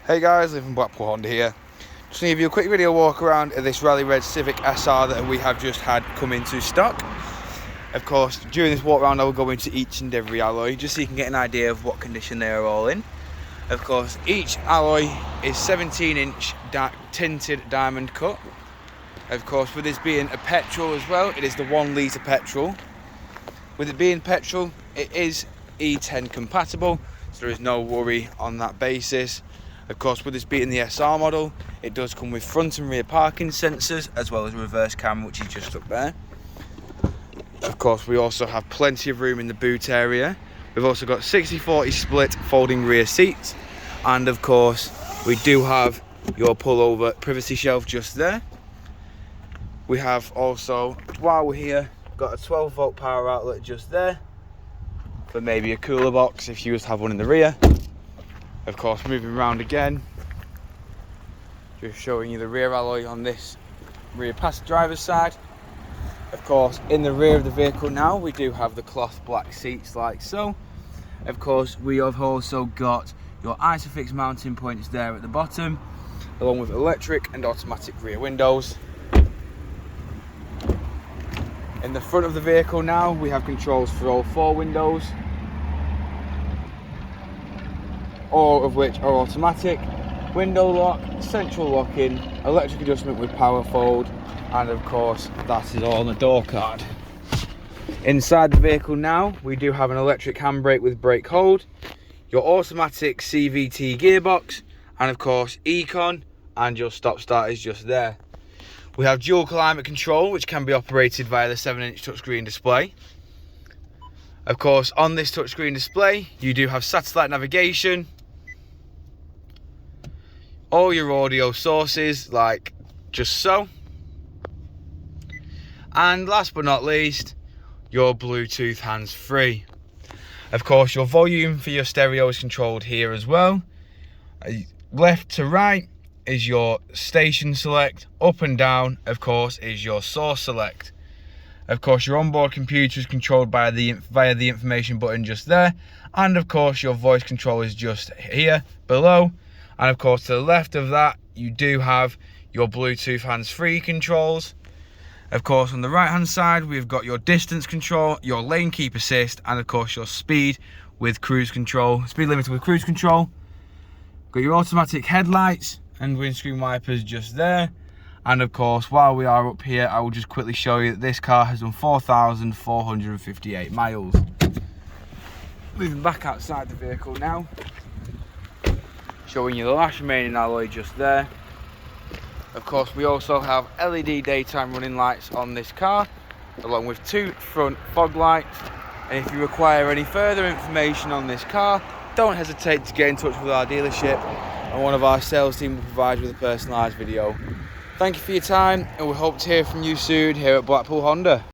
Hey guys, Lytham from Blackpool Honda here. Just going to give you a quick video walk around of this Rally Red Civic SR that we have just had come into stock. Of course, during this walk around I will go into each and every alloy just so you can get an idea of what condition they are all in. Of course, each alloy is 17-inch tinted diamond cut. Of course, with this being a petrol as well, it is the 1 litre petrol. With it being petrol, it is E10 compatible, so there is no worry on that basis. Of course, with this being the SR model, it does come with front and rear parking sensors as well as a reverse camera, which is just up there. Of course, we also have plenty of room in the boot area. We've also got 60/40 split folding rear seats, and of course we do have your pullover privacy shelf just there. We have also, while we're here, got a 12-volt power outlet just there for maybe a cooler box if you was to have one in the rear. Of course, moving around again, just showing you the rear alloy on this rear passenger driver's side. Of course, in the rear of the vehicle now, we do have the cloth black seats like so. Of course, we have also got your Isofix mounting points there at the bottom, along with electric and automatic rear windows. In the front of the vehicle now, we have controls for all 4 windows, all of which are automatic, window lock, central locking, electric adjustment with power fold, and of course that is all on the door card. Inside the vehicle now, we do have an electric handbrake with brake hold, your automatic CVT gearbox, and of course Econ, and your stop start is just there. We have dual climate control, which can be operated via the 7-inch touchscreen display. Of course, on this touchscreen display, you do have satellite navigation, all your audio sources, like just so. And last but not least, your Bluetooth hands-free. Of course, your volume for your stereo is controlled here as well. Left to right is your station select, up and down, of course, is your source select. Of course, your onboard computer is controlled via the information button just there, and of course your voice control is just here below. And of course, to the left of that, you do have your Bluetooth hands-free controls. Of course, on the right hand side, we've got your distance control, your lane keep assist, and of course your speed with cruise control, speed limiter with cruise control. Got your automatic headlights and windscreen wipers just there. And of course, while we are up here, I will just quickly show you that this car has done 4,458 miles. Moving back outside the vehicle now, showing you the last remaining alloy just there. Of course, we also have LED daytime running lights on this car, along with 2 front fog lights. And if you require any further information on this car, don't hesitate to get in touch with our dealership, and one of our sales team will provide you with a personalised video. Thank you for your time, and we hope to hear from you soon here at Blackpool Honda.